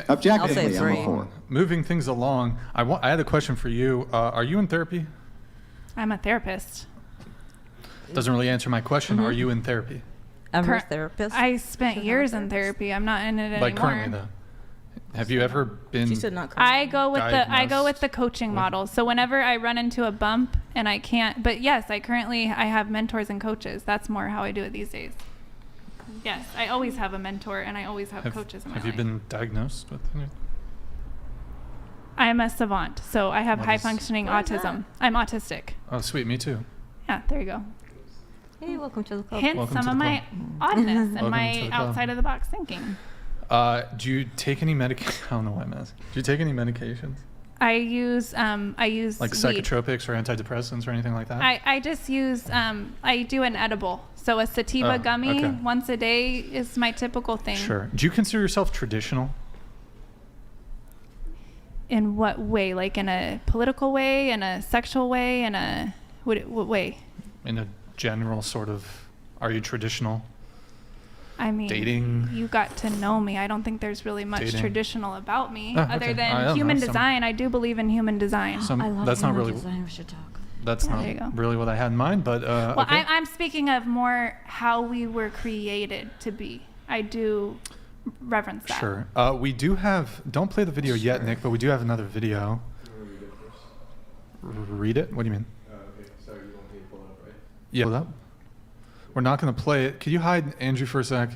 Objectively, I'm a 4. Moving things along, I had a question for you. Are you in therapy? I'm a therapist. Doesn't really answer my question. Are you in therapy? I'm a therapist. I spent years in therapy. I'm not in it anymore. Like currently, though. Have you ever been? She said not currently. I go with the coaching model. So whenever I run into a bump and I can't, but yes, I have mentors and coaches. That's more how I do it these days. Yes, I always have a mentor and I always have coaches in my life. Have you been diagnosed with anything? I'm a savant, so I have high functioning autism. I'm autistic. Oh, sweet. Me too. Yeah, there you go. Hey, welcome to the club. Hence Welcome some to of the my club. oddness and Welcome my to the club. outside of the box thinking. Do you take any medication? I don't know why I'm asking. Do you take any medications? I use Like weed. psychotropics or antidepressants or anything like that? I just use I do an edible. So a sativa gummy once a day is my typical thing. Sure. Do you consider yourself traditional? In what way? Like in a political way, in a sexual way, in a what way? In a general sort of, are you traditional? I mean, dating. You got to know me. I don't think there's really much traditional about me other than I human design. I do believe in human design. I love that's not human really. design. We should talk. That's not really what I had in mind, but well, okay. I'm speaking of more how we were created to be. I do reverence that. Sure. We do have. Don't play the video yet, Nick, but we do have another video. Read it? What do you mean? Okay, sorry, you want me to pull it up, right? Yeah. Pull it up? We're not going to play it. Could you hide Andrew for a sec?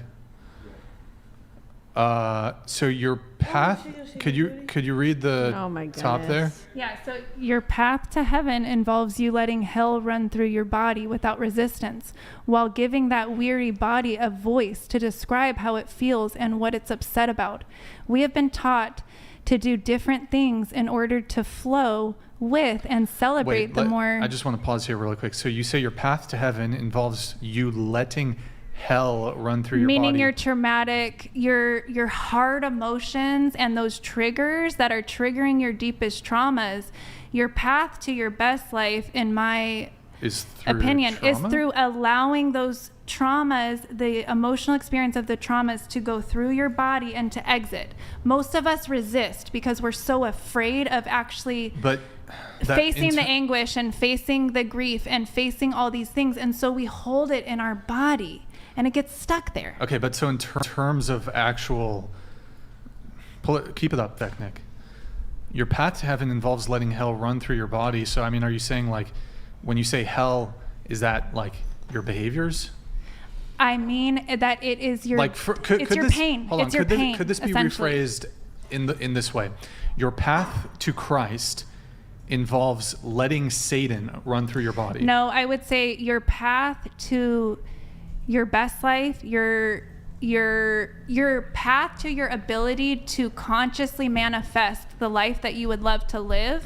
So your path. Could you read the top there? Yeah. So your path to heaven involves you letting hell run through your body without resistance, while giving that weary body a voice to describe how it feels and what it's upset about. We have been taught to do different things in order to flow with and celebrate more. I just want to pause here really quick. So you say your path to heaven involves you letting hell run through your body. Meaning your traumatic, your hard emotions and those triggers that are triggering your deepest traumas. Your path to your best life, in my opinion, is through allowing those traumas, the emotional experience of the traumas, to go through your body and to exit. Most of us resist because we're so afraid of actually facing the anguish and facing the grief and facing all these things. And so we hold it in our body and it gets stuck there. Okay, but so in terms of actual, keep it up, Nick. Your path to heaven involves letting hell run through your body. So, I mean, are you saying, like, when you say hell, is that like your behaviors? I mean that it is your, it's your pain. Hold on, it's your pain. Could this be rephrased in this way? Your path to Christ involves letting Satan run through your body. No, I would say your path to your best life, your path to your ability to consciously manifest the life that you would love to live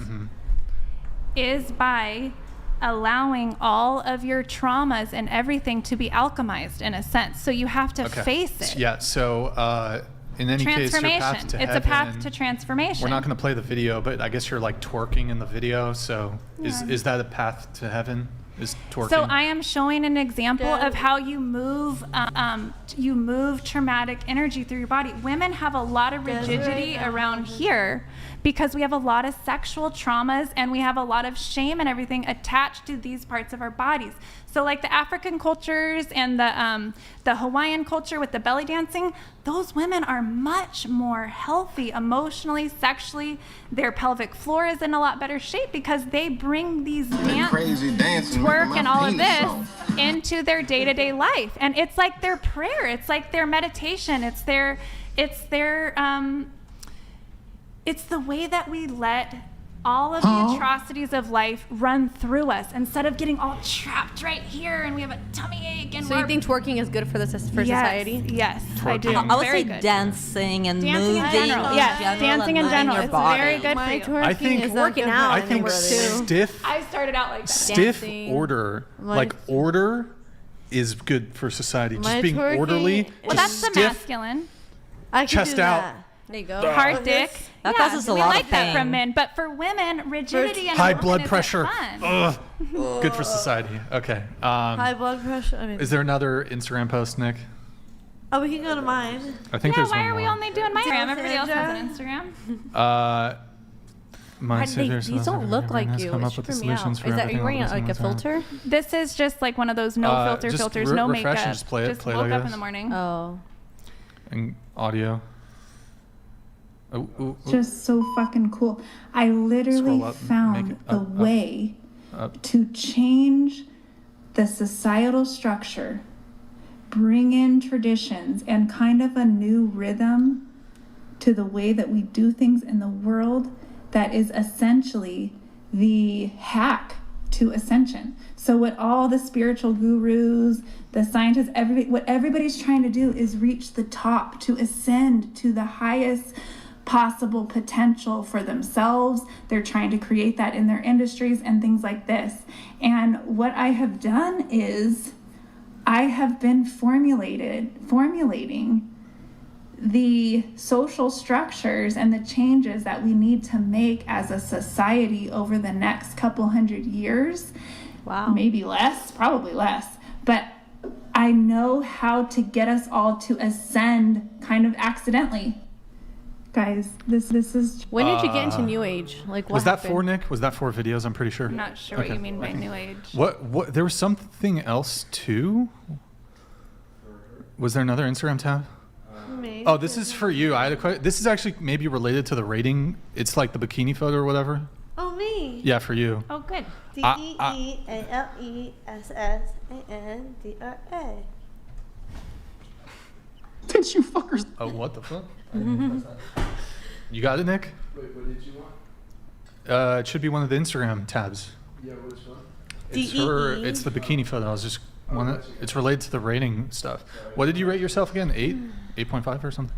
is by allowing all of your traumas and everything to be alchemized in a sense. So you have to face it. Yeah, so in any case, your path to heaven, it's a path to transformation. We're not going to play the video, but I guess you're like twerking in the video. So is that a path to heaven? Is twerking? So I am showing an example of how you move traumatic energy through your body. Women have a lot of rigidity around here because we have a lot of sexual traumas and we have a lot of shame and everything attached to these parts of our bodies. So like the African cultures and the Hawaiian culture with the belly dancing, those women are much more healthy emotionally, sexually. Their pelvic floor is in a lot better shape because they bring these twerk and all of this into their day-to-day life. And it's like their prayer. It's like their meditation. It's the way that we let all of the atrocities of life run through us instead of getting all trapped right here and we have a tummy ache. And so you think twerking is good for society? Yes, I do. I would say dancing and moving in general. Yes, dancing in general. It's very good for you. I think working out. I think stiff. I started out like that. Stiff order, like order, is good for society. Just being orderly. Well, that's the masculine. Chest out. There you go. Hard dick. That causes a lot of pain. We like that from men, but for women, rigidity and high blood pressure. Good for society. Okay. High blood pressure. I mean, is there another Instagram post, Nick? Oh, we can go to mine. I think Yeah, there's why one are we more. only doing my Instagram? Everybody else has an Instagram. Mine These don't look like you. Come It up with the tripping me out. solutions for Is that everything you all wearing at the like a same time. filter? This is just like one of those no filter just filters, no refresh makeup. and just play it woke like up in this. the morning. Oh. And audio. Oh, ooh, ooh. Just so fucking cool. I literally Scroll up, found make it the up, way up. to change the societal structure, bring in traditions and kind of a new rhythm to the way that we do things in the world that is essentially the hack to ascension. So what all the spiritual gurus, the scientists, what everybody's trying to do is reach the top, to ascend to the highest possible potential for themselves. They're trying to create that in their industries and things like this. And what I have done is I have been formulating the social structures and the changes that we need to make as a society over the next couple hundred years. Wow. Maybe less, probably less. But I know how to get us all to ascend kind of accidentally. Guys, this is... When did you get into New Age? Like, what Was that happened? for Nick? Was that for videos? I'm pretty sure. I'm not sure what Okay. you mean by new age. What? There was something else too? Was there another Instagram tab? Me. Oh, this is for you. I had a question. This is actually maybe related to the rating. It's like the bikini photo or whatever. Oh, me. Yeah, for you. Oh, good. DEEALESSANDRA. Did you fuckers... Oh, what the fuck? You got it, Nick? Wait, what did you want? It should be one of the Instagram tabs. Yeah, which one? It's her. It's the bikini photo. I was just it's related to the rating stuff. What did you rate yourself again? 8.5 or something?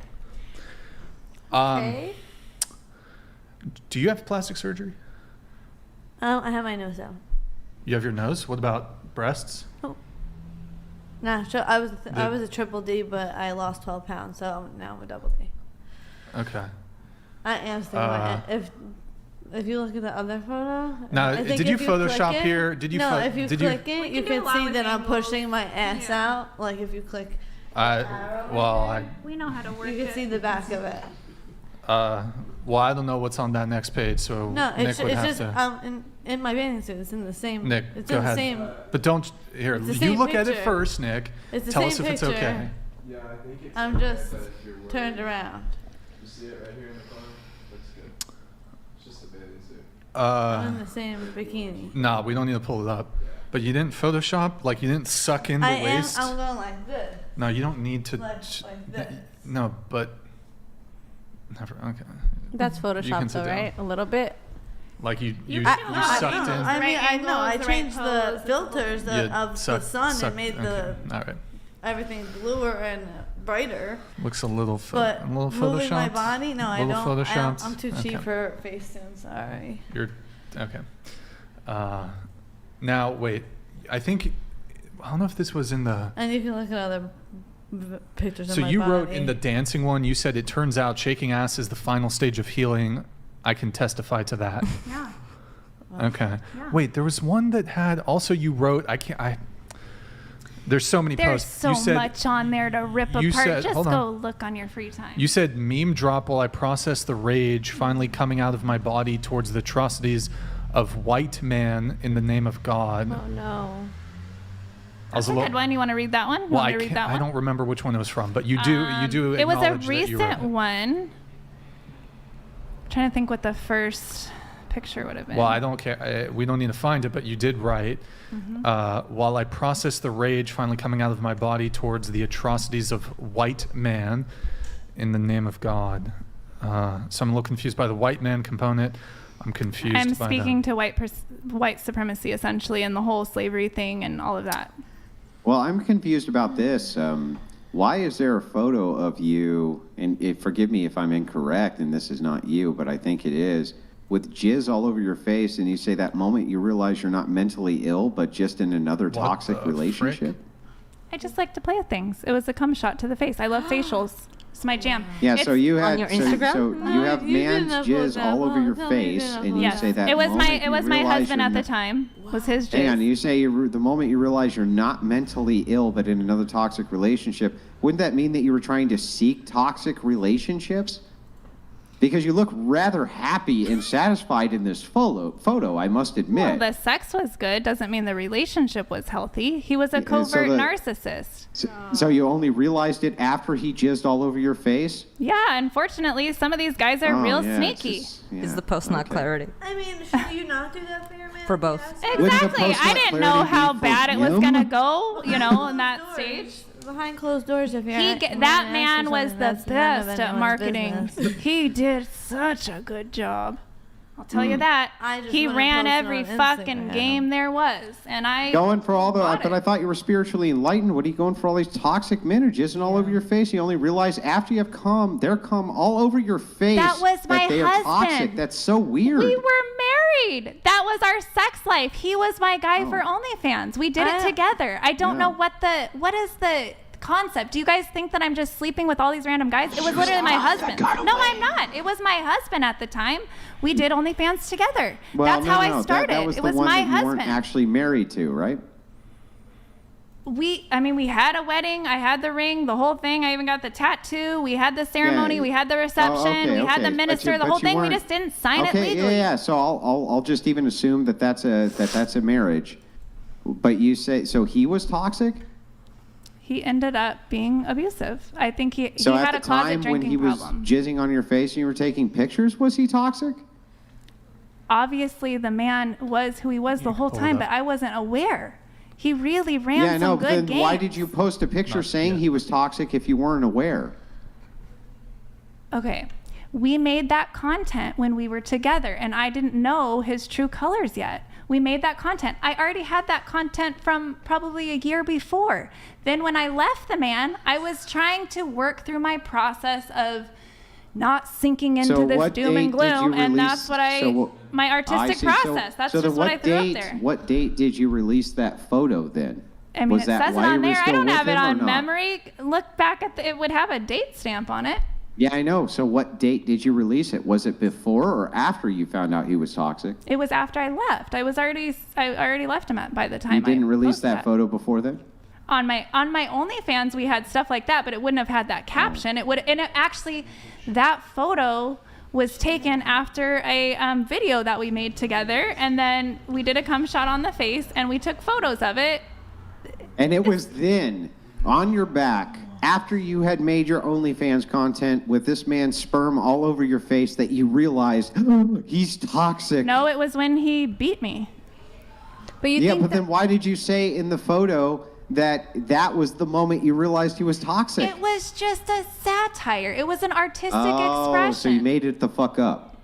Okay. Do you have plastic surgery? I have my nose out. You have your nose? What about breasts? Nah, so I was a triple D, but I lost 12 pounds, so now I'm a double D. Okay. I am still if you look at the other photo. Now, I think did you if Photoshop click it- here? Did you? No, if you did click you? it, you can do can a lot see with that I'm angles. pushing my ass Yeah. out. Like if you click, We know how to work you can it. see the back of it. Well, I don't know what's on that next page, so No, Nick it's would have just to. in my bathing suit. It's in the same. Nick, it's go in ahead. the same. But don't here. It's the You same look at it picture. first, Nick. It's the Tell same us if it's picture. okay. Yeah, I think it's. I'm just but if you're worried- turned around. You see it right here in the corner? Looks good. It's just a bathing suit. I'm in the same bikini. Nah, we don't need to pull it up. But you didn't Photoshop, like you didn't suck in the waist. I'm going like this. No, you don't need to. Like this. No, but. Never. Okay. That's You can Photoshop, sit though, down. right? A little bit. Like you I- sucked in. I mean, Right I know. I angles, the right changed the pose, it's filters You of the sucked- sun sucked- and made the okay. All right. everything bluer and brighter. Looks a little But a little moving my photoshopped. body, no, I Little don't. photoshopped? I'm too cheap Okay. for Facetune. Sorry. You're okay. Now wait. I think I don't know if this was in the. And you can look at other pictures of So my you body. wrote in the dancing one. You said it turns out shaking ass is the final stage of healing. I can testify to that. Yeah. Okay. Yeah. Wait, there was one that had also you wrote. There's so many There's posts. so You said, much on there to rip you apart. said- Just hold go on. look on your free time. You said meme drop while I process the rage finally coming out of my body towards the atrocities of white man in the name of God. Oh, no. I was That's a good one. You want to read that one? You Well, want I, me to read can't, that I one? don't remember which one it was from, but you do. You do. It was a acknowledge that you wrote recent it. one. I'm trying to think what the first picture would have been. Well, I don't care. We don't need to find it, but you did write. While I process the rage finally coming out of my body towards the atrocities of white man in the name of God. So I'm a little confused by the white man component. I'm confused I'm by speaking to white supremacy essentially, and the whole slavery thing and all of that. Well, I'm confused about this. Why is there a photo of you, and forgive me if I'm incorrect, and this is not you, but I think it is, with jizz all over your face, and you say that moment you realize you're not mentally ill, but just in another What toxic the relationship? frick? I just like to play with things. It was a cum shot to the face. I love facials. It's my jam. Yeah, It's- so you on had your so, Instagram? so you No, have you didn't man's upload jizz that all over one. your Tell me you face, didn't and you Yes. say that it was moment my you realize husband you're at the not- time. Was his jizz. Hang on, you say the moment you realize you're not mentally ill, but in another toxic relationship, wouldn't that mean that you were trying to seek toxic relationships? Because you look rather happy and satisfied in this photo, I must Well, admit. the sex was good. Doesn't mean the relationship was healthy. He was a Yeah, so covert the- narcissist. So you only realized it after he jizzed all over your face? Yeah, unfortunately, some of these guys are Oh, real yeah, it's sneaky. just- Is yeah, the post not okay. clarity? I mean, should you not do that for your man? For both. Yes. Wouldn't the Exactly. post I not didn't know clarity how be for bad it was him? gonna go, in that Doors. stage. Behind closed doors, if you're That man was the best at marketing. He did such a good job. I'll tell you that. I just He wanna ran post it every on fucking Instagram. game there was, and I Going for all the, bought but it. I thought you were spiritually enlightened. What are you going for all these toxic men who jizzing all over your face? You only realize after you have come, they're come all over your face. That was my they are toxic. husband. That's so weird. We were married. That was our sex life. He was my guy for OnlyFans. We did it together. I don't know what is the concept. Do you guys think that I'm just sleeping with all these random guys? It was literally my husband. No, I'm not. It was my husband at the time. We did OnlyFans together. Well, That's no, how no, I started. That was it the was one my that you husband. weren't actually married to, right? We had a wedding. I had the ring, the whole thing. I even got the tattoo. We had the ceremony. Yeah. We had the reception. okay, we had okay. the But minister. you- The but whole you thing. We weren't- just didn't sign it Okay, legally. yeah. So I'll just even assume that that's a marriage. But you say so he was toxic. He ended up being abusive. I think he So had at a the closet time when drinking he was problem. jizzing on your face and you were taking pictures, was he toxic? Obviously, the man was who he was the whole pull it time, up. but I wasn't aware. He really ran Yeah, I some know. good But then games. why did you post a picture Not saying yet. he was toxic if you weren't aware? Okay. We made that content when we were together, and I didn't know his true colors yet. We made that content. I already had that content from probably a year before. Then when I left the man, I was trying to work through my process of not sinking into So this what doom date and did gloom, you and release- that's what I, so what- my I artistic see. process. That's so then just what I threw date, up there. What date did you release that photo then? I mean, was it that says it while you on were there. I still don't with have it him or on not? memory. Look back at it would have a date stamp on it. Yeah, I know. So what date did you release it? Was it before or after you found out he was toxic? It was after I left. I already left him by the time You didn't I release posted that photo before then? On my OnlyFans, we had stuff like that, but it wouldn't have had that caption. It would, and it actually, that photo was taken after a video that we made together, and then we did a cum shot on the face, and we took photos of it. And it was then, on your back, after you had made your OnlyFans content with this man's sperm all over your face, that you realized, oh, he's toxic. No, it was when he beat me. But you Yeah, think but then why did you say in the photo that was the moment you realized he was toxic? It was just a satire. It was an artistic Oh, expression. so you made it the fuck up.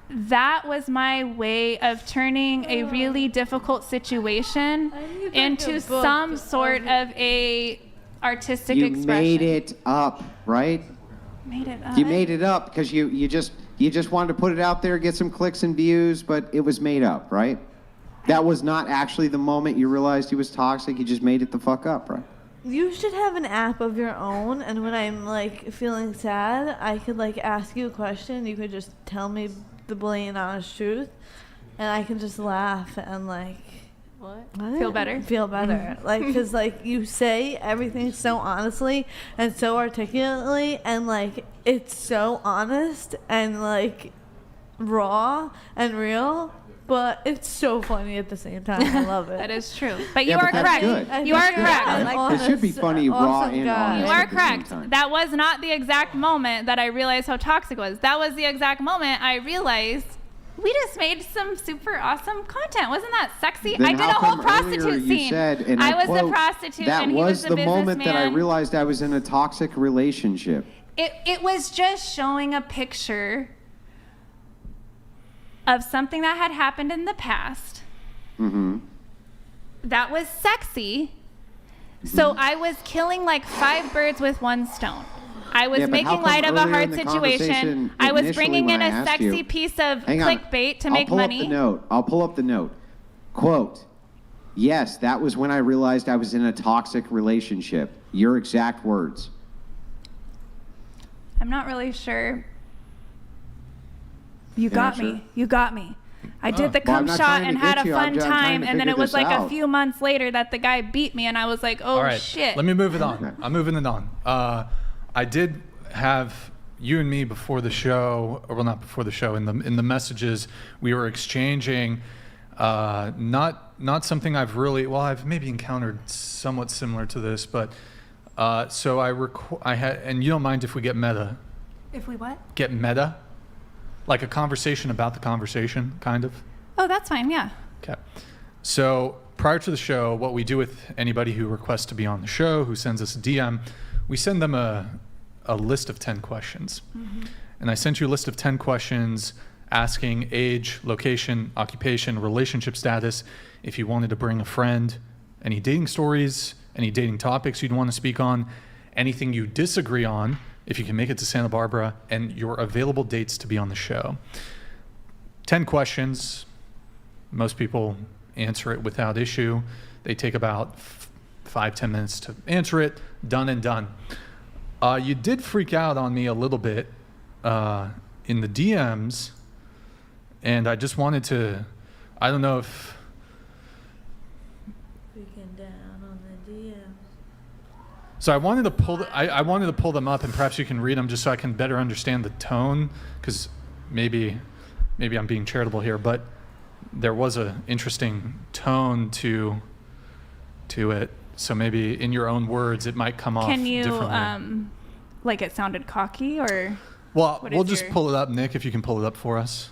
That was my way of turning a really difficult situation into some sort of a artistic You expression. made it up, right? Made it up. You made it up because you just wanted to put it out there, get some clicks and views, but it was made up, right? That was not actually the moment you realized he was toxic. You just made it the fuck up, right? You should have an app of your own, and when I'm like feeling sad, I could like ask you a question. You could just tell me the blatant honest truth, and I can just laugh and like what? Feel better? Feel better, like because like you say everything so honestly and so articulately, and like it's so honest and like raw and real. But it's so funny at the same time. I love it. That is true. But you Yeah, but are that's correct. good. You are That's good. correct. Right? It should be funny, raw, and honest. You are at the same correct. time. That was not the exact moment that I realized how toxic it was. That was the exact moment I realized we just made some super awesome content. Wasn't that sexy? Then I did a how whole come prostitute earlier you scene. said, and I was quote, the prostitute that and he was the the moment that I businessman. realized I was in a toxic relationship. It was just showing a picture of something that had happened in the past Mm-hmm. that was sexy. So I was killing like 5 birds with one stone. I was Yeah, but how making come light of a earlier in hard the situation. conversation, I was initially bringing when in I a asked sexy you- piece of Hang on. clickbait to make I'll pull money. up the note. I'll pull up the note. Quote, yes, that was when I realized I was in a toxic relationship. Your exact words. I'm not really sure. You got sure? me. You got me. I did the Well, I'm cum not shot trying to and get had a you. I'm fun just trying time, to and then figure it was this like a out. few months later that the guy beat me, and I was like, oh, All right, shit. let me move it on. I'm moving it on. I did have you and me before the show, or well, not before the show. In the messages we were exchanging, not something I've maybe encountered somewhat similar to this, but so I had, and you don't mind if we get meta? If we what? Get meta, like a conversation about the conversation, kind of. Oh, that's fine, yeah. Okay. So prior to the show, what we do with anybody who requests to be on the show, who sends us a DM, we send them a list of 10 questions. And I sent you a list of 10 questions asking age, location, occupation, relationship status, if you wanted to bring a friend, any dating stories, any dating topics you'd want to speak on, anything you disagree on, if you can make it to Santa Barbara, and your available dates to be on the show. 10 questions. Most people answer it without issue. They take about 5-10 minutes to answer it. Done and done. You did freak out on me a little bit in the DMs, and I just wanted to, I don't know if... Freaking down on the DMs. So I wanted to pull them up, and perhaps you can read them just so I can better understand the tone, because maybe I'm being charitable here, but there was a interesting tone to it. So maybe in your own words, it might come off Can you, differently. like it sounded cocky or Well, what we'll is just your- pull it up, Nick, if you can pull it up for us.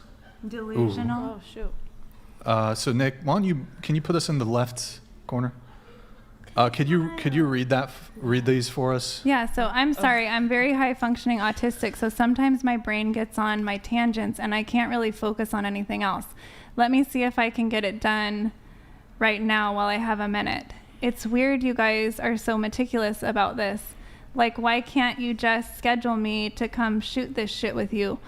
delusional? Oh shoot. So Nick, can you put us in the left corner? Could you read these for us? Yeah, so I'm sorry. I'm very high functioning autistic, so sometimes my brain gets on my tangents and I can't really focus on anything else. Let me see if I can get it done right now while I have a minute. It's weird you guys are so meticulous about this. Like, why can't you just schedule me to come shoot this shit with you?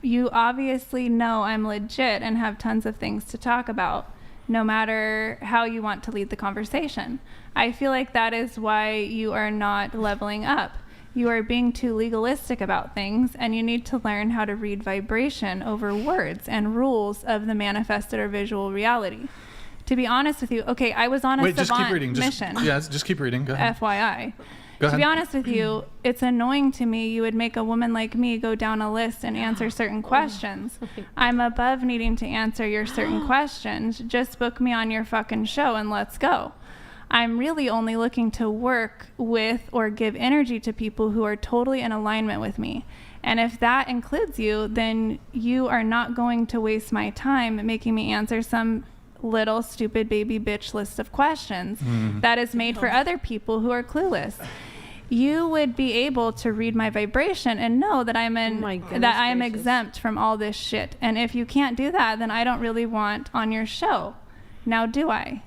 You obviously know I'm legit and have tons of things to talk about, no matter how you want to lead the conversation. I feel like that is why you are not leveling up. You are being too legalistic about things, and you need to learn how to read vibration over words and rules of the manifested or visual reality. To be honest with you, okay, I was on a Wait, just keep savant reading. mission. Just keep reading. Go ahead. FYI. Go To be ahead. honest with you, it's annoying to me you would make a woman like me go down a list and answer certain questions. I'm above needing to answer your certain questions. Just book me on your fucking show and let's go. I'm really only looking to work with or give energy to people who are totally in alignment with me. And if that includes you, then you are not going to waste my time making me answer some little stupid baby bitch list of questions that is made for other people who are clueless. You would be able to read my vibration and know that I am exempt from all this shit. And if you can't do that, then I don't really want on your show. Now, do I?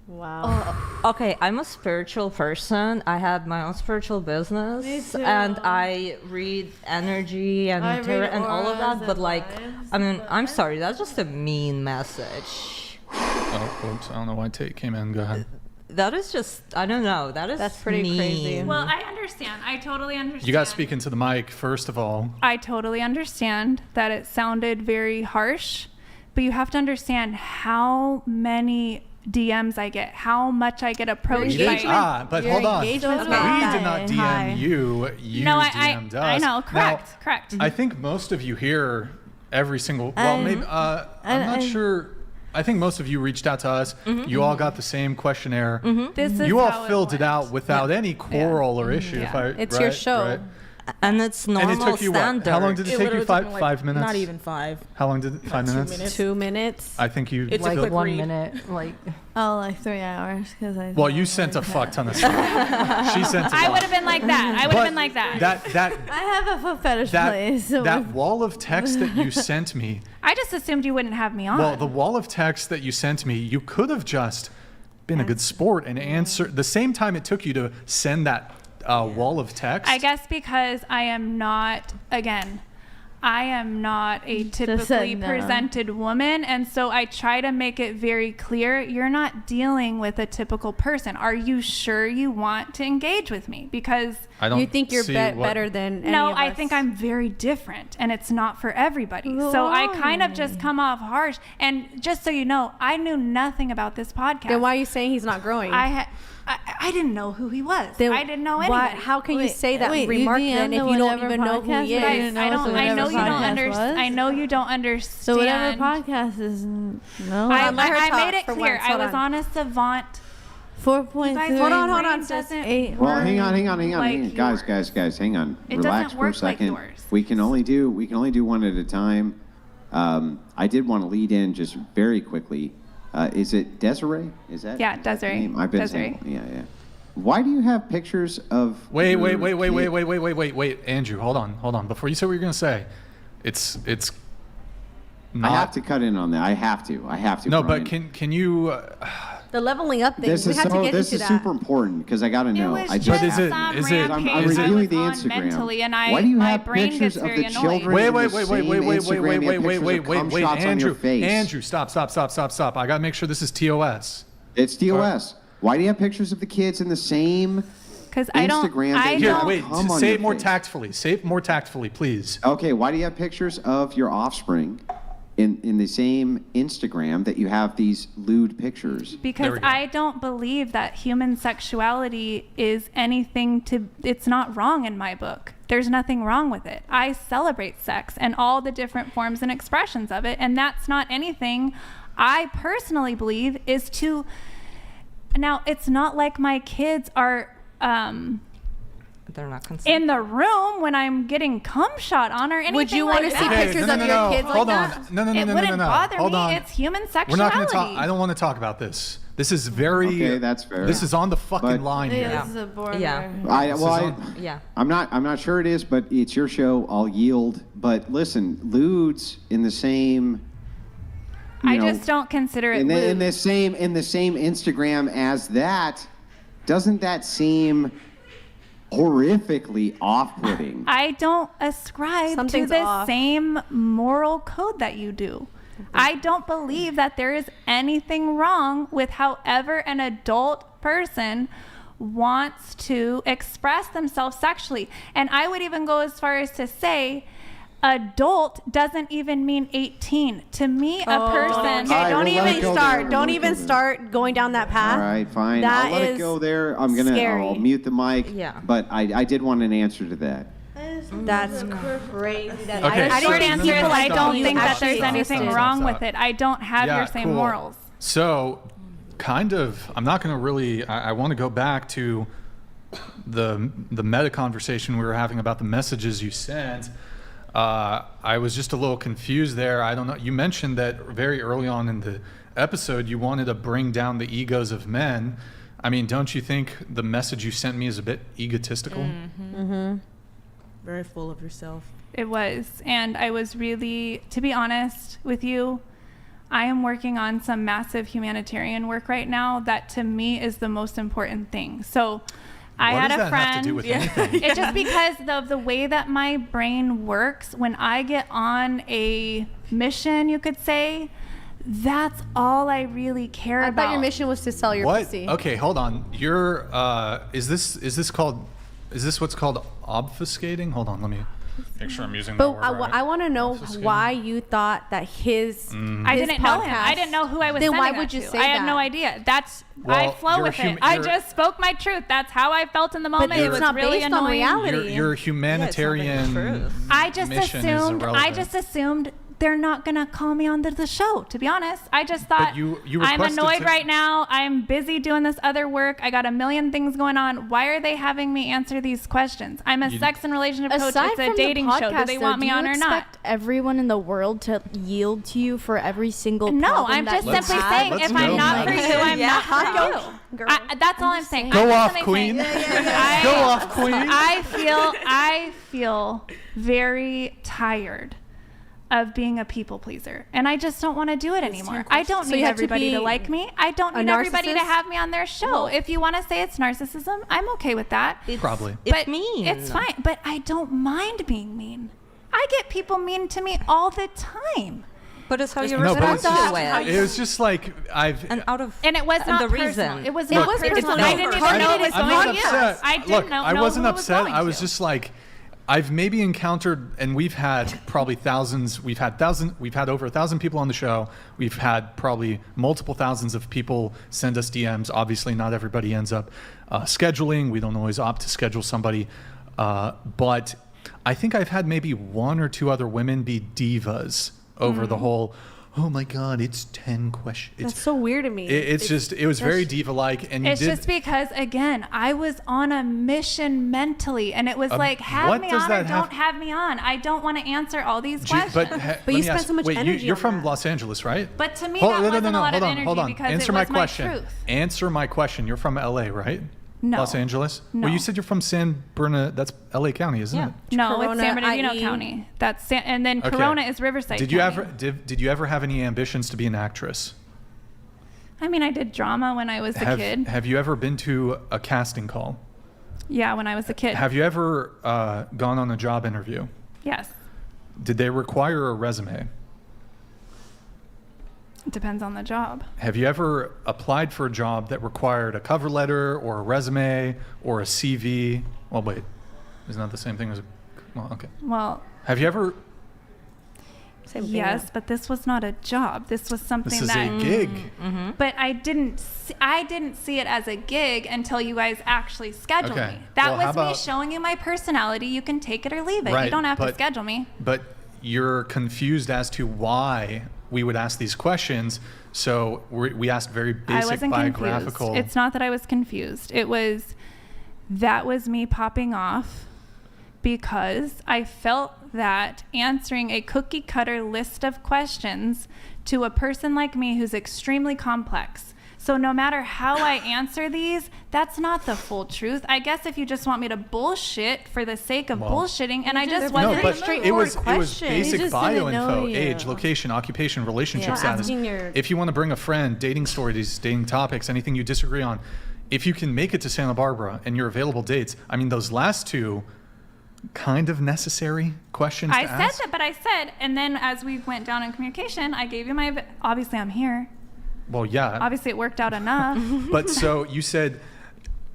Wow. Okay, I'm a spiritual person. I have my own spiritual business, Me too. and I read energy and I tarot read and all of auras that. But and like, vibes, I mean, but I'm sorry, that's just a mean message. Oh, oops, I don't know why Tate came in. Go ahead. That is just, I don't know. That's pretty mean. crazy. Well, I understand. I totally understand. You got to speak into the mic, first of all. I totally understand that it sounded very harsh, but you have to understand how many DMs I get, how much I get approached by. But Your hold on. engagement's We very did not high. DM you. You No, DM'd us. I know. Correct. Now, Correct. I think most of you here, every single, well, maybe, I'm not sure. I think most of you reached out to us. You all got the same questionnaire. This is You all how filled it went. out without any quarrel or issue. Yeah. If I, It's your right, show. right. And it's And normal it took you standard. what? How long did it take you? literally took me, like, 5 minutes? Not even 5. How long did it? 5 2 minutes? minutes. 2 minutes. I think you. It's a filled- quick One read. minute, like Oh, like 3 hours because I. Well, you sent a fuck ton of stuff. She sent. I would have been like that. I would have been like that. That I have a foot fetish place. So that wall of text that you sent me. I just assumed you wouldn't have me on. Well, the wall of text that you sent me, you could have just been a good sport and answered the same time it took you to send that wall of text. I guess because I am not, again, I am not a Just said typically no. presented woman, and so I try to make it very clear you're not dealing with a typical person. Are you sure you want to engage with me? Because I don't You think you're see what- better than any no, of I us. think I'm very different, and it's not for everybody. So I kind of just come off harsh. And just so you know, I knew nothing about this podcast. Then why are you saying he's not growing? I didn't know who he was. Then I didn't know why- anybody. How can you say that wait, remark you then if DM'd you don't whatever even know who podcast he you is? Guys, didn't know I what don't. the I know whatever you don't podcast understand. was? I know you don't understand. So whatever podcast is no. I Let her made talk it for clear. once. I Hold was on. on a savant. 4.3. Guys, Hold on, my hold on, brain sis. doesn't Eight. Well, work hang on, like guys, yours. hang on. It Relax doesn't for a work like second. yours. We can only do one at a time. I did want to lead in just very quickly. Is it Desiree? Is that? Yeah, is that the Desiree. name? I've been Desiree. saying, yeah. Why do you have pictures of? Wait, your wait, Andrew, hold on. Before you say what you're gonna say, it's not. I have to cut in on that. I have to. No, Brian. but can you? The leveling up thing. This We is have to get this into is that. super important because I got to It know. was I just just is it- some is it- rampage I'm is it- I reviewing was the on Instagram. mentally, and Why do you my have brain pictures gets of very the annoyed. children? Wait, in the wait, same Instagram, you have pictures of cum shots on your face. Andrew, stop. I gotta make sure this is TOS. It's TOS. Why do you have pictures of the kids in the same Because I don't. Instagram? I that Here, you have don't. wait, cum on say your it more face? tactfully. Say it more tactfully, please. Okay, why do you have pictures of your offspring in the same Instagram that you have these lewd pictures? There Because we go. I don't believe that human sexuality is anything to. It's not wrong in my book. There's nothing wrong with it. I celebrate sex and all the different forms and expressions of it, and that's not anything I personally believe is to. Now, it's not like my kids are They're not consent. in the room when I'm getting cum shot on or anything. Would you like want to see that. Okay, pictures no, of no, your no. kids Hold like on. that? No. It wouldn't bother Hold me. on. It's human We're sexuality. not going to talk. I don't want to talk about this. This is very. Okay, that's fair. This is on the fucking But- line Yeah, here. this is a border. Yeah. I, I'm not sure it is, but it's your show. I'll yield. But listen, lewds in the same. I just don't consider it in lewd. the same Instagram as that. Doesn't that seem horrifically off-putting? I don't ascribe Something's to the off. same moral code that you do. I don't believe that there is anything wrong with however an adult person wants to express themselves sexually. And I would even go as far as to say adult doesn't even mean 18. To me, a person... All right, Don't we'll let it even go start. there. Don't We'll even go there. start going down that path. All right, fine. That I'll let it is go there. I'll scary. mute the mic. Yeah. But I did want an answer to that. That's crazy. That Okay, I Short didn't answer think is people I like don't you think that actually there's anything existed. wrong Stop. with it. I don't have your same cool. morals. So, kind of, I'm not going to really. I want to go back to the meta conversation we were having about the messages you sent. I was just a little confused there. I don't know. You mentioned that very early on in the episode, you wanted to bring down the egos of men. I mean, don't you think the message you sent me is a bit egotistical? Very full of yourself. It was. And I was really, to be honest with you, I am working on some massive humanitarian work right now that to me is the most important thing. So I What had does a that friend. have to do with anything? It's just because of the way that my brain works. When I get on a mission, you could say, that's all I really care I about. thought your mission was to sell your What? pussy. Okay, hold on. You're is this what's called obfuscating? Hold on, let me make sure I'm using that But word right. I want to know Obfuscating. why you thought that his. I his didn't know him. I podcast- didn't know who I was Then why sending would that you to. say I had no that? idea. That's I Well, flow you're with hum- it. I you're- just spoke my truth. That's how I felt in the moment. But It it's was not really based on annoying. reality. Your humanitarian I just mission is assumed. I irrelevant. just assumed they're not gonna call me on the show. To be honest, I just thought you I'm requested annoyed to- right now. I'm busy doing this other work. I got a million things going on. Why are they having me answer these questions? I'm a sex and relationship coach. Aside It's a from dating the show. podcast, Do they want me on or not? Do you expect everyone in the world to yield to you for every single No, problem I'm that just you simply have? saying if I'm not for you, I'm not for you. That's all I'm saying. Go I'm off, simply queen. saying- Go off, queen. I feel very tired of being a people pleaser, and I just don't want to do it anymore. I don't So you need have to everybody to be like me. I don't a need everybody to narcissist? have me on their show. If you want to say it's narcissism, I'm okay with that. Probably. But mean. it's fine. But I don't mind being mean. I get people mean to me all the time. But it's how you No, but respond it's to just, it. it was just like And out of And it was not the personal. reason. It was Look, not personal. it's- I didn't even know it was I'm going not to you. upset. I didn't Look, know. I wasn't who it was upset. going I was to. just like, I've maybe encountered, and we've had probably thousands. We've had over 1,000 people on the show. We've had probably multiple thousands of people send us DMs. Obviously, not everybody ends up scheduling. We don't always opt to schedule somebody, but I think I've had maybe one or two other women be divas over the whole. Oh my God! It's 10 questions. That's so weird to me. It was very diva-like, and It's just because, again, I was on a mission mentally, and it was like, have what me does on or that have- don't have me on. I don't want to answer all these questions. But But you spent so much energy You're on from that. Los Angeles, right? But to me, that wasn't a lot of energy hold on. because Answer it my was my question. truth. Answer my question. You're from LA, right? No. Los Angeles? No. Well, you said you're from San Bernardino. That's LA County, isn't Yeah. it? No, Corona, it's San Bernardino IE. County. And then Okay. Corona is Riverside Did you County. ever did you ever have any ambitions to be an actress? I mean, I did drama when I was a kid. Have you ever been to a casting call? Yeah, when I was a kid. Have you ever gone on a job interview? Yes. Did they require a resume? It depends on the job. Have you ever applied for a job that required a cover letter or a resume or a CV? Well, wait, isn't that the same thing as a? Well, okay. Well, Have you ever? Same thing. yes, but this was not a job. This was something This is that. a gig. But I didn't see it as a gig until you guys actually scheduled Okay. me. That Well, how was me about- showing you my personality. You can take it or leave it. Right, You don't have to but- schedule me. But you're confused as to why we would ask these questions. So we asked very I basic wasn't biographical. confused. It's not that I was confused. That was me popping off because I felt that answering a cookie cutter list of questions to a person like me who's extremely complex. So no matter how I answer these, that's not the full truth. I guess if you just want me to bullshit for the sake of Well- bullshitting, and I just no, wasn't but straight. it was question. He basic just bio didn't know info, you. age, location, occupation, relationship Yeah, status. asking your- If you want to bring a friend, dating stories, dating topics, anything you disagree on, if you can make it to Santa Barbara and your available dates, I mean, those last two, kind of necessary questions I to said ask. that, but I said, and then as we went down in communication, I gave you my. Obviously, I'm here. Well, yeah. Obviously, it worked out enough. But so you said,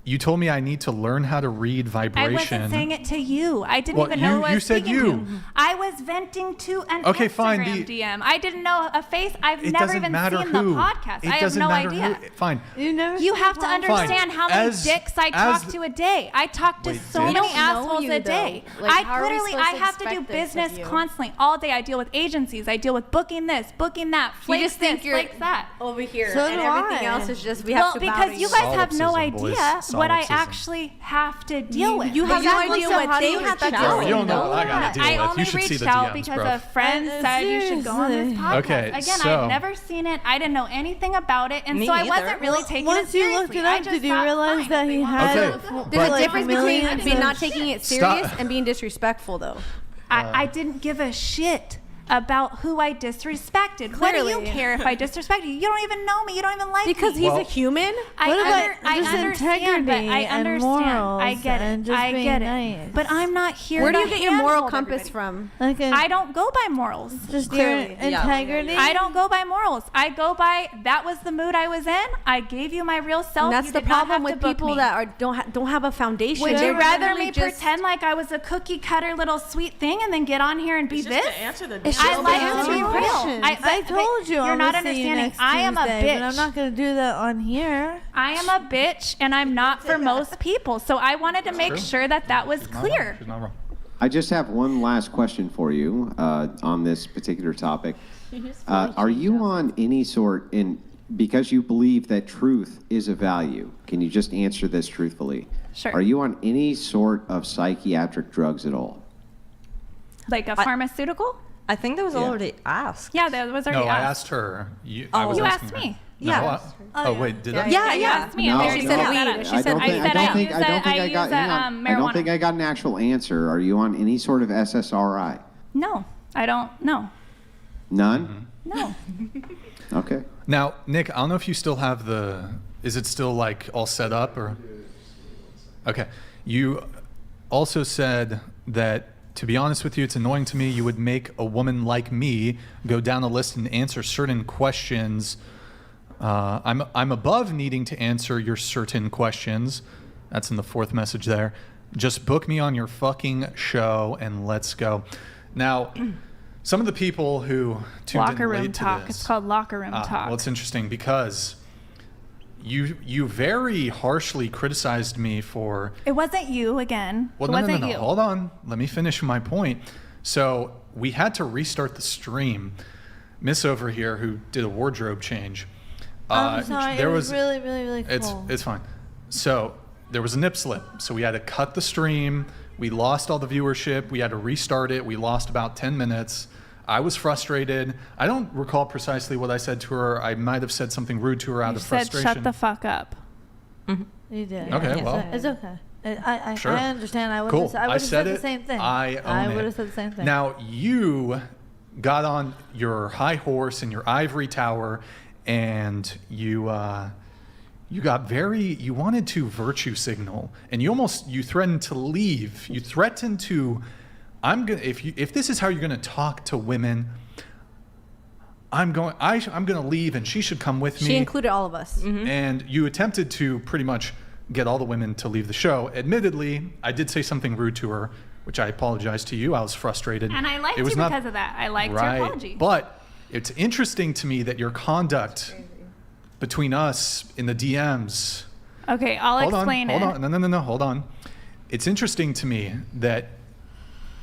you told me I need to learn how to read I vibration. wasn't saying it to you. I didn't Well, even know who I you was said speaking you. to. I was venting to an Okay, Instagram fine, DM. I didn't know a face. I've It never doesn't even matter seen who. the podcast. It I have doesn't no matter idea. Who. Fine. You never. You have to understand how many As- dicks I as- talk to a day. I talk to Wait, so dicks? many We don't know assholes you, a day. though. Like, how I are we literally, supposed I to have to do expect this of business you? constantly all day. I deal with agencies. I deal with booking this, booking that, You flakes just think this, you're flakes that. over here, So and do everything I. else is just we have Well, to bow because to you guys have no Solipsism, boys. idea what I Solipsism. actually have to deal with. You have no Exactly, idea so what how do they you have to expect deal us with. You don't know what I Yeah. gotta deal I with. only You should see reached the out DMs, because bro. a friend said you should go on this Seriously. podcast. Okay, Again, so- I've never seen it. I didn't know anything about it, and Me so I either. wasn't really taking it Once you seriously. looked it I up, just did you thought, realize fine, that if they he want had? to Okay, go, go. There's There's a like difference between millions being of- not taking it Stop. serious and being disrespectful, though. I didn't give a shit about who I disrespected. What do you Clearly. care if I disrespect you? You don't even know me. You don't even like Because me. he's Well- a human. I, What about I just understand, but I integrity and understand. morals I get and it. just I being get it. nice? But I'm not here. Where do to you get your moral handhold compass everybody. from? Like a, I don't go by morals. just Clearly. your integrity. I don't go by morals. I go by that was the mood I was in. I gave you my real self. And that's You the did not problem have to with book people me. that are don't have a foundation. Would you They're rather literally me just- pretend like I was a cookie cutter little sweet thing and then get on here and be Just this? to answer the It's I just like to to answer be your real. questions. I told you you're I not will see you understanding. next I am a Tuesday, bitch. but I'm not going to do that on here. I am a bitch, and I'm not for most people. So I wanted to make true. sure that that was She's not wrong. clear. She's not wrong. I just have one last question for you on this particular topic. Are you on any sort because you believe that truth is a value? Can you just answer this truthfully? Sure. Are you on any sort of psychiatric drugs at all? Like a pharmaceutical? I think that was Yeah. already asked. Yeah, that was already No, I asked. asked her. You, Oh. I was You asking asked her. me. No, Yeah. oh, wait, did I? Yeah, You yeah. asked me, and No, then she she said said I weed, got and it. she I said don't I think said I I don't think use I don't that- think I I got use that, I marijuana. don't think I got an actual answer. Are you on any sort of SSRI? No, I don't. No, None? no. Okay. Now, Nick, I don't know if you still have is it still like all set up or? Okay. You also said that to be honest with you, it's annoying to me. You would make a woman like me go down a list and answer certain questions. I'm above needing to answer your certain questions. That's in the fourth message there. Just book me on your fucking show and let's go. Now, some of the people who tuned Locker in room late to talk. this, It's called locker room talk. well, it's interesting because you very harshly criticized me for. It wasn't you again. Well, it no, wasn't no. you. Hold on. Let me finish my point. So we had to restart the stream. Miss over here, who did a wardrobe change. I'm sorry. It was really, really, really cool. It's fine. So there was a nip slip. So we had to cut the stream. We lost all the viewership. We had to restart it. We lost about 10 minutes. I was frustrated. I don't recall precisely what I said to her. I might have said something rude to her out You of said, frustration. shut the fuck up. You did. Okay, well. It's okay. I Sure. understand. I would Cool. have said, I said the it. same thing. I own would it. have said the same thing. Now, you got on your high horse in your ivory tower, and you wanted to virtue signal, and you threatened to leave. You threatened to, if this is how you're gonna talk to women, I'm gonna leave, and she should come with me. She included all of us. And you attempted to pretty much get all the women to leave the show. Admittedly, I did say something rude to her, which I apologize to you. I was frustrated. And I liked you because of that. I liked your apology. But it's interesting to me that your conduct between us in the DMs. Okay, I'll explain it. Hold on. No. Hold on. It's interesting to me that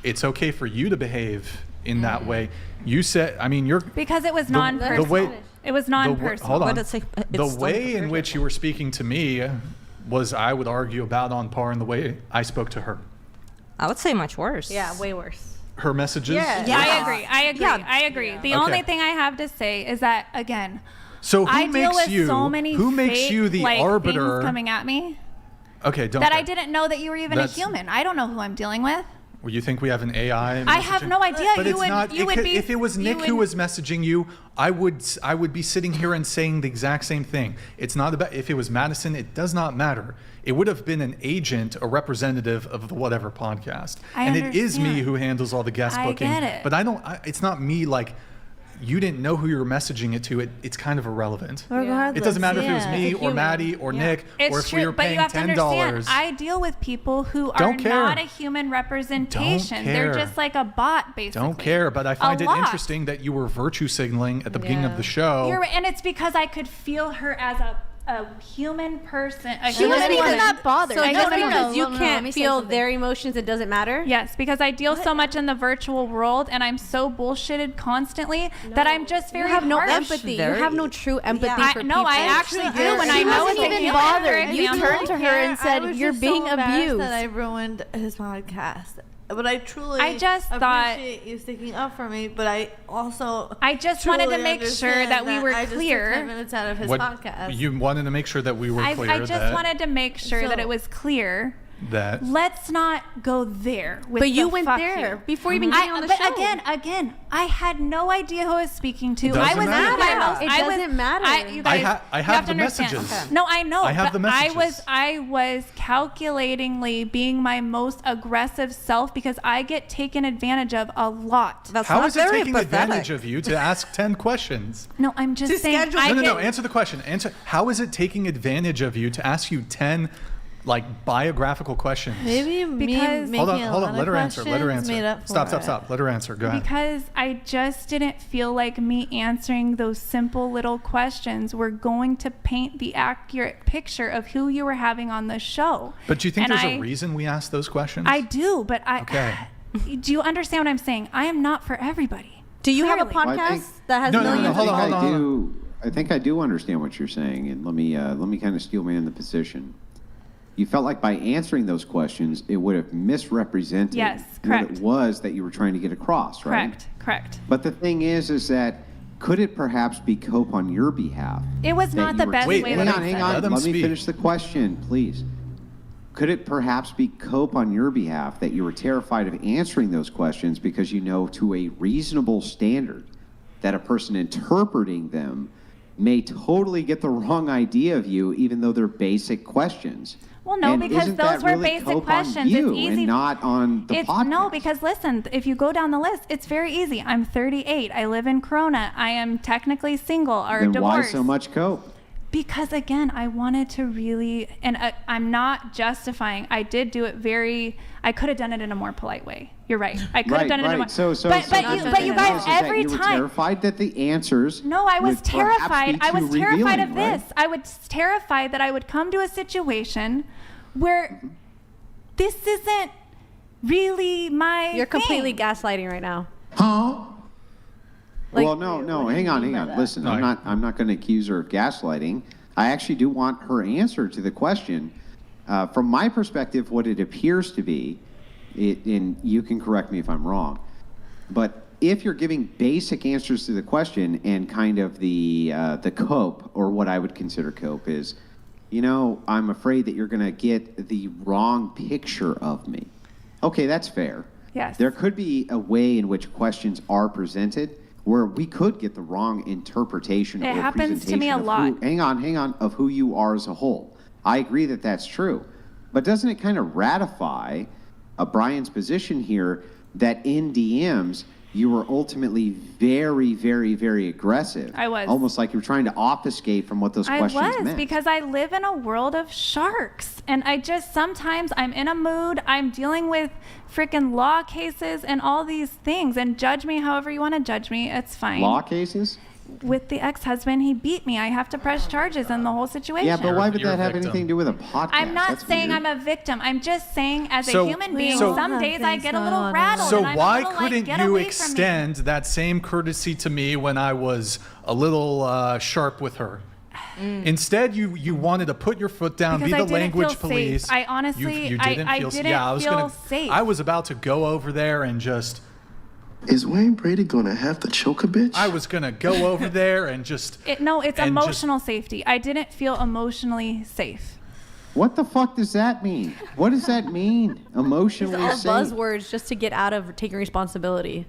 it's okay for you to behave in that way. You said, you're... Because it was non-personal. It was non-personal. Hold on. But it's The still way in very which you were speaking to me was, I would argue, about on par in the way I spoke to her. I would say much worse. Yeah, way worse. Her messages? Yeah. I agree. The only thing I have to say is that, again, So who I deal makes with you, so many who makes fake, you the like, arbiter? things coming at me Okay, don't that care. I didn't know that you were even a human. I don't know who I'm dealing with. Well, you think we have an AI? I have messaging? no idea. But it's not. If it was Nick who was messaging you, I would be sitting here and saying the exact same thing. It's not about. If it was Madison, it does not matter. It would have been an agent, a representative of the whatever podcast, and it is me who handles all the guest booking. I get it. But I don't. It's not me. Like, you didn't know who you were messaging it to. It's kind of irrelevant. Regardless, It doesn't matter if it was me or Maddie or Nick, or if we were but paying you have to understand, $10. I deal with people who are Don't care. not a human representation. They're care. just like a bot, basically. Don't care, but I find it lot. interesting that you were virtue signaling at the beginning of the show. You're right, and it's because I could feel her as a human person. She wasn't even woman. that bothered. So No, just no, no, because no, you no, no, let can't me say feel something. their emotions, it doesn't matter? Yes, because I deal so much in the virtual world, and I'm so bullshitted constantly that I'm just very You have no harsh. empathy. You have no true empathy for people. No, I actually do. When I She know wasn't it's a even human, bothered. for You example. turned to her and said, I was "You're just being so embarrassed abused." that I ruined his podcast. But I truly I just thought- appreciate you sticking up for me. But I also I just wanted to truly make sure understand that we were I just took clear. 10 minutes out of his What podcast. you wanted to make sure that we were clear I just that wanted to make sure that So- it was clear. that Let's not go there. With But you the went fuck there you. before even getting on the but show. again, I had no idea who I was speaking to. Doesn't I was matter. in my most. It I was, doesn't matter. you I guys, I you have to the understand. messages. No, I know. I have but the messages. I was calculatingly being my most aggressive self because I get taken advantage of a lot. That's How not is it very taking pathetic. advantage of you to ask 10 questions? No, I'm just saying. schedule- I No, get, answer the question. How is it taking advantage of you to ask you 10 biographical questions? Maybe me Because- making Hold a on. lot Let of her answer. Let her questions made answer. up for it. Stop. Let her answer. Go ahead. Because I just didn't feel like me answering those simple little questions were going to paint the accurate picture of who you were having on the show. But do you think And there's a reason we asked those questions? I do, but Okay. Do you understand what I'm saying? I am not for everybody. Do you have a Clearly. Well, I think- podcast that has No, no, millions no, of hold on, followers? hold on. I think I do understand what you're saying, and let me kind of steel man the position. You felt like by answering those questions, it would have misrepresented Yes, what correct. it was that you were trying to get across, right? Correct. But the thing is that could it perhaps be cope on your behalf? It was that not you the were- best Wait, way hang that on, I hang said on. Let them Let me speak. finish the question, please. Could it perhaps be cope on your behalf that you were terrified of answering those questions because you know to a reasonable standard that a person interpreting them may totally get the wrong idea of you even though they're basic questions? Well, no, And because isn't those that were really basic cope questions. on you It's easy. and not on the podcast. No, because listen, if you go down the list, it's very easy. I'm 38. I live in Corona. I am technically single or Then why divorced. so much cope? Because again, I wanted to really, and I'm not justifying. I did do it I could have done it in a more polite way. You're right. I could have done it in a more. But you guys, every you were time. terrified that the answers. No, I was would perhaps terrified. be I was too terrified of revealing, this. I was terrified that I would come to a situation where this isn't really my. You're thing. completely gaslighting right now. Huh? Like- Well, no. Hang on. Listen, No, I'm not going to accuse her of gaslighting. I actually do want her answer to the question. From my perspective, what it appears to be, and you can correct me if I'm wrong, but if you're giving basic answers to the question and kind of the cope, or what I would consider cope, is, I'm afraid that you're going to get the wrong picture of me. Okay, that's fair. Yes. There could be a way in which questions are presented where we could get the wrong interpretation It or happens to me a presentation of lot. hang on, of who you are as a whole. I agree that that's true. But doesn't it kind of ratify Brian's position here that in DMs, you were ultimately very, very, very aggressive? I was. Almost like you were trying to obfuscate from what those questions I was, meant. because I live in a world of sharks. And sometimes I'm in a mood, I'm dealing with freaking law cases and all these things. And judge me however you want to judge me, it's fine. Law cases? With the ex-husband, he beat me. I have to press charges in the whole situation. Yeah, but why would You're that a have victim. anything to do with a podcast? I'm not That's saying weird. I'm a victim. I'm just saying, as So- a human being, so- some days I get a little rattled. So and I'm why a little, couldn't get you away from me. extend that same courtesy to me when I was a little sharp with her? Instead, you wanted to put your foot down, Because be I the didn't language feel police. safe. I honestly- you I didn't didn't feel safe. I was about to go over there and just. Is Wayne Brady gonna have to choke a bitch? I was gonna go over there and just. It's and just- emotional safety. I didn't feel emotionally safe. What the fuck does that mean? What does that mean? Emotionally All safe? buzzwords just to get out of taking responsibility.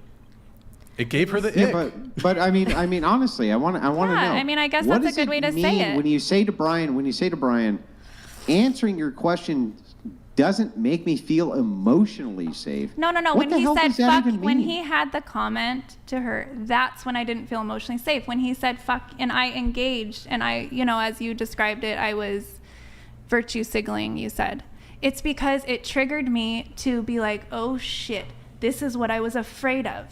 It gave her the Yeah, ick. but I mean honestly, I want to know. I mean, I guess what that's a does good way it to say mean it. When you say to Brian, answering your question doesn't make me feel emotionally safe. No. What When the he hell said does that fuck, even when mean? he had the comment to her, that's when I didn't feel emotionally safe. When he said fuck, and I engaged, and I, as you described it, I was virtue signaling, you said. It's because it triggered me to be like, oh shit, this is what I was afraid of.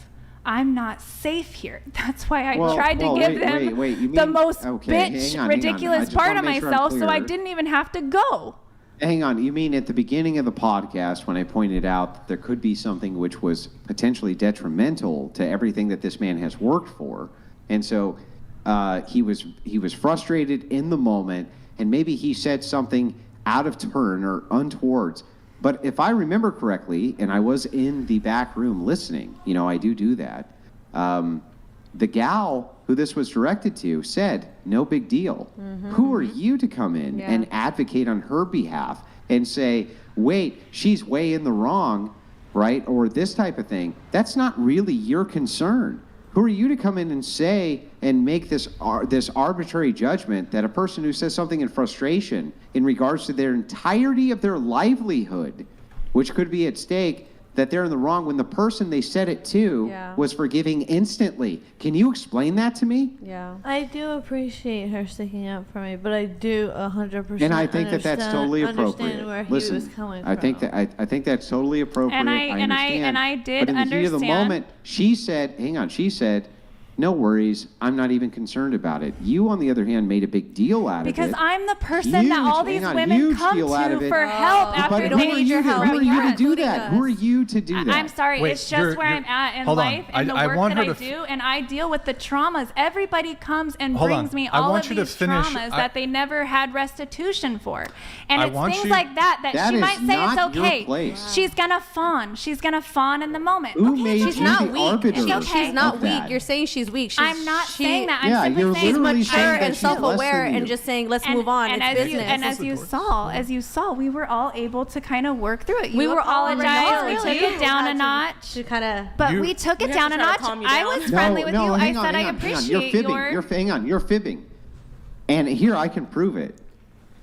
I'm not safe here. That's why I tried to give them wait, you the mean- most okay, bitch, hang on. I ridiculous just part wanna of make sure I'm myself, so I clear. didn't even have to go. Hang on, you mean at the beginning of the podcast when I pointed out that there could be something which was potentially detrimental to everything that this man has worked for, and so he was frustrated in the moment, and maybe he said something out of turn or untowards. But if I remember correctly, and I was in the back room listening, I do that. The gal who this was directed to said, no big deal. Who are you to come in and advocate on her behalf and say, wait, she's way in the wrong, right? Or this type of thing. That's not really your concern. Who are you to come in and say and make this arbitrary judgment that a person who says something in frustration in regards to their entirety of their livelihood, which could be at stake, that they're in the wrong when the person they said it to was forgiving instantly? Can you explain that to me? Yeah. I do appreciate her sticking up for me, but I do 100%. And I think that that's totally appropriate. Understand where Listen, he was coming I from. think that I think that's totally appropriate. And I understand. I did but in the heat of the understand. moment, she said, no worries, I'm not even concerned about it. You, on the other hand, made a big deal out of it. Because I'm the person that all Huge, these hang on, women huge come deal out of to it. for help But after who they are need you your to, help. who are you to do including that? us. Who are you to do that? I'm sorry, Wait, it's just where I'm at in hold on. life and the I work want that her I to do, and I deal with the traumas. Everybody comes and Hold on. brings me I all want of you to these finish. traumas that they never had restitution for. And I it's want things you- like that That she is might say not it's your okay. place. She's gonna fawn. She's gonna fawn in the moment. Who Okay, made it's you okay. Not the weak. arbiter okay. She's not of weak. that? You're saying she's weak. She's, I'm not saying that. I'm Yeah, simply you're saying She's literally mature saying that and she's less than self-aware you. and just saying, let's move on. And It's as business. as you saw, we were all able to kind of work through it. You We were all apologized. We took you it down a had notch. to kind of. But You- we took it You down have a to try notch. to calm you I down. was friendly with you. I said I You're appreciate fibbing. your. Hang on, you're fibbing. And here I can prove it.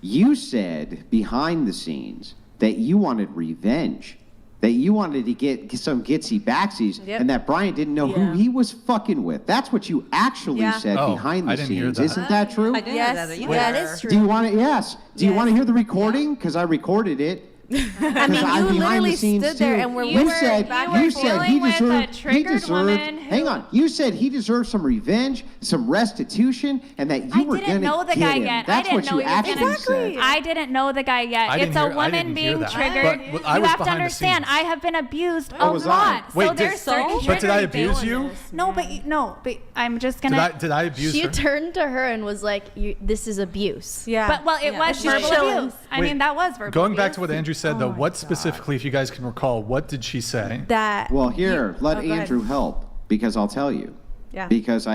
You said behind the scenes that you wanted revenge, that you wanted to get some gitsy backsies, and that Brian didn't know who he was fucking with. That's what you actually said behind the I didn't hear scenes. that. Isn't that true? I didn't know that either. Yeah, it is true. Do you want to? Yes. Do you want to hear the recording? Because I recorded it. I mean, you literally stood there and were you whispering said back you and said forth. he with a deserved triggered woman who- hang on. You said he deserved some revenge, some restitution, and that you were didn't going to know the get guy him. yet. That's I what didn't know you he was actually gonna- said. I didn't know the guy yet. I It's didn't a hear- I woman didn't hear being that. triggered. But I You was have to behind the understand, scenes. I have been abused Oh, a was I? lot. Wait, so there's certain but did I triggering abuse things. you? No, but I'm just gonna. Did I abuse She her? turned to her and was like, "This is abuse." Yeah. But well, it was She's verbal chilling. abuse. I Wait, mean, that was verbal. Going back abuse. to what Andrew said, though, what specifically, if you guys can recall, what did she say? That. Well, here, let go ahead. Andrew help because I'll tell you. Yeah. Because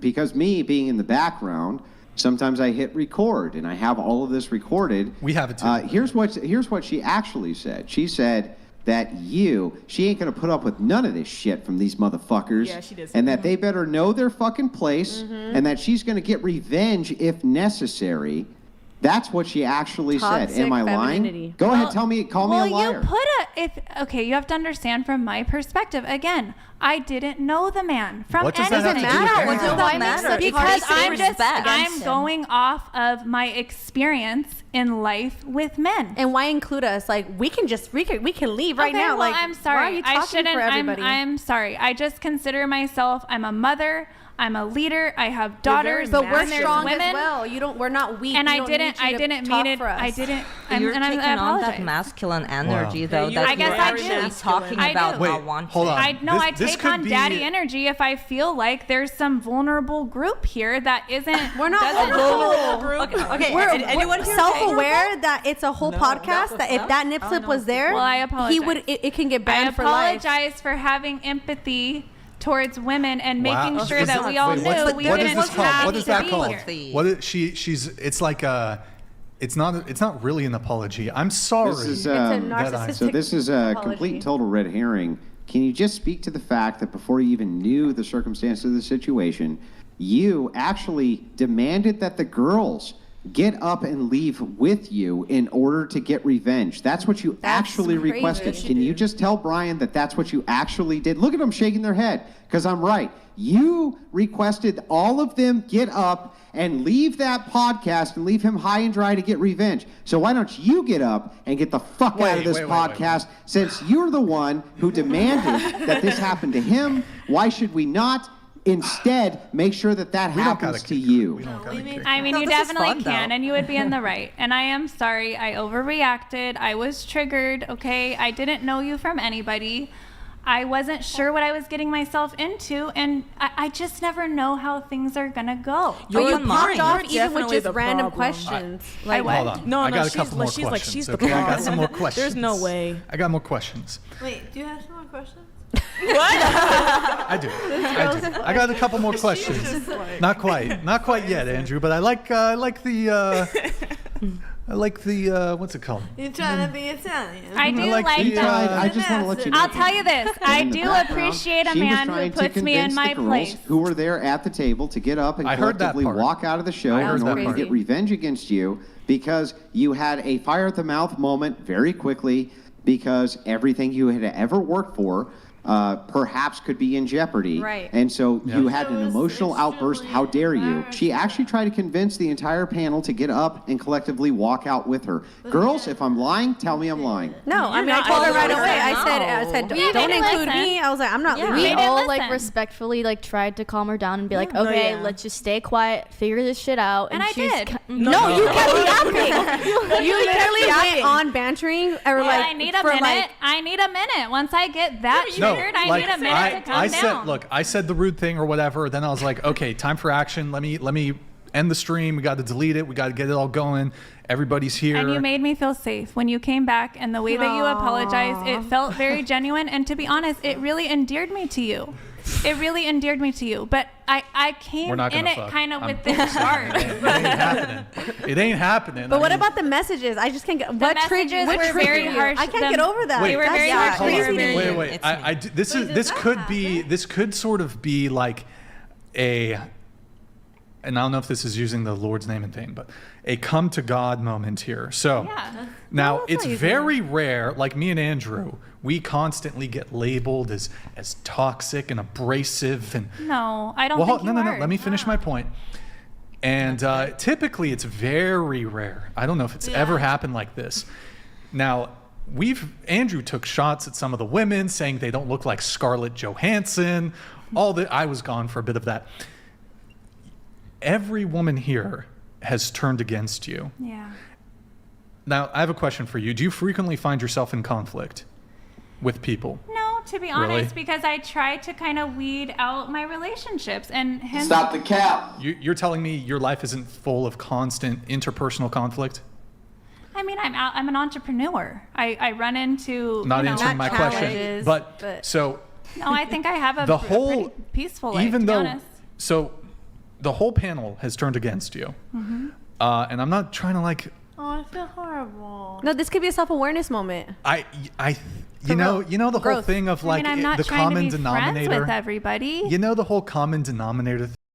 because me being in the background, sometimes I hit record and I have all of this recorded. We have it too. Here's what she actually said. She said that she ain't gonna put up with none of this shit from these motherfuckers. Yeah, she did say And that they better know their fucking place, and that she's gonna get revenge if necessary. That's what she actually said. Toxic Am I femininity. lying? Go ahead, call me a liar. You have to understand from my perspective. Again, I didn't know the man from What does that anything. have to do with What anything? does that matter? Because I'm against him. going off of my experience in life with men. And why include us? Like we can leave right Okay, now. well, like I'm sorry. Why are you I talking shouldn't. for everybody? I'm sorry. I just consider myself. I'm a mother. I'm a leader. I have daughters. but we're and there's strong women. as well. We're not weak. And We I don't didn't. need you I to didn't talk mean it. for us. I didn't. You're and taking I on apologize. that masculine energy, Yeah, though. you That I guess you're I actually do. talking I about do. Wait, not wanting. hold on. I This take could on be- daddy energy if I feel like there's some vulnerable group here that isn't. We're not doesn't- vulnerable. Okay. We're- Anyone we're self-aware that it's a whole podcast. That if that nip slip was there, Well, I apologize. he would. It can get I banned for life. apologize for having empathy towards women and Wow. making sure Is that that- we all wait, knew what's the- we what is didn't this called? have What is to that be called? here. What is it's like it's not really an apology. I'm sorry. This is, It's a that I- narcissistic So this is a apology. complete total red herring. Can you just speak to the fact that before you even knew the circumstance of the situation, you actually demanded that the girls get up and leave with you in order to get revenge? That's what you actually crazy. requested. She Can you just tell Brian that that's what you actually did? Look at them shaking their head, because I'm right. You requested all of them get up and leave that podcast and leave him high and dry to get revenge. So why don't you get up and get the fuck out of this podcast, since you're the one who demanded that this happen to him? Why should we not instead make sure that We don't gotta happens to kick her. you? We don't gotta kick her. I mean, No, you this is definitely fun, can, though. and you would be in the right. And I am sorry. I overreacted. I was triggered. Okay, I didn't know you from anybody. I wasn't sure what I was getting myself into, and I just never know how things are gonna go. But you You're popped lying. off You're even with definitely just the random problem. questions. I what? Hold on. No, I no, got a she's couple more like- she's like, questions. she's the Okay, I got problem. some more questions. There's no way. I got more questions. Wait, do you have some more questions? I do. I got a couple more questions. Not quite yet, Andrew. But I like the what's it called? You're trying to be Italian. I do like like the, that. I just want to let you know. I'll tell you this. I In the do background, appreciate a she was man who trying to puts me in convince my the girls place. who were there at the table to get up and I heard that collectively part. walk out of the show I heard in that order to part. get revenge against you, because you had a fire at the mouth moment very quickly, because everything you had ever worked for perhaps could be in jeopardy. Right. And so Yeah. you had an emotional outburst. How dare you? She actually tried to convince the entire panel to get up and collectively walk out with her. Girls, if I'm lying, tell me I'm lying. No, I mean, I not told her right allowed. away. I said, We don't didn't include listen. me. I was like, I'm not We leaving. didn't all like listen. respectfully like tried to calm her down and be like, No, okay, yeah. let's just stay quiet, figure this shit out. And I she's did. No, you kept yapping. You literally went on bantering or Well, like I need a for minute. like I need a minute. Once I get that triggered, I need a minute to calm I down. said, look, I said the rude thing or whatever. Then I was like, okay, time for action. Let me end the stream. We got to delete it. We got to get it all going. Everybody's here. And you made me feel safe when you came back, and the way that you apologized, it felt very genuine. And to be honest, it really endeared me to you. It really endeared me to you. But I came We're not in gonna it fuck. kind of I'm with this guard. It ain't happening. It ain't happening. But I what mean, about the messages? I just can't get. The What messages triggered were very you? harsh. I can't get over that. Wait, They were That's very so harsh. They were crazy. very- Wait. It's This could be. This could sort of be like and I don't know if this is using the Lord's name in vain, but a come to God moment here. So Yeah. now No, that's it's not using very rare, like me and Andrew, we constantly get labeled as toxic and abrasive and No, I don't well, think no, you no, no. are. Let me finish my point. And typically, it's very rare. I don't know if it's ever happened like this. Now, Andrew took shots at some of the women, saying they don't look like Scarlett Johansson. I was gone for a bit of that. Every woman here has turned against you. Yeah. Now, I have a question for you. Do you frequently find yourself in conflict with people? No, to be Really? honest, because I try to kind of weed out my relationships and him. Stop the cap. You're telling me your life isn't full of constant interpersonal conflict? I mean, I'm an entrepreneur. I run into Not answering my question. challenges, But so no, I think I have a the pretty whole peaceful life. even to be though honest. so the whole panel has turned against you, and I'm not trying to like Oh, I feel horrible. No, this could be a self-awareness moment. you know the whole Growth. thing of I like mean, I'm not the trying common to be friends denominator. with everybody. You know the whole common denominator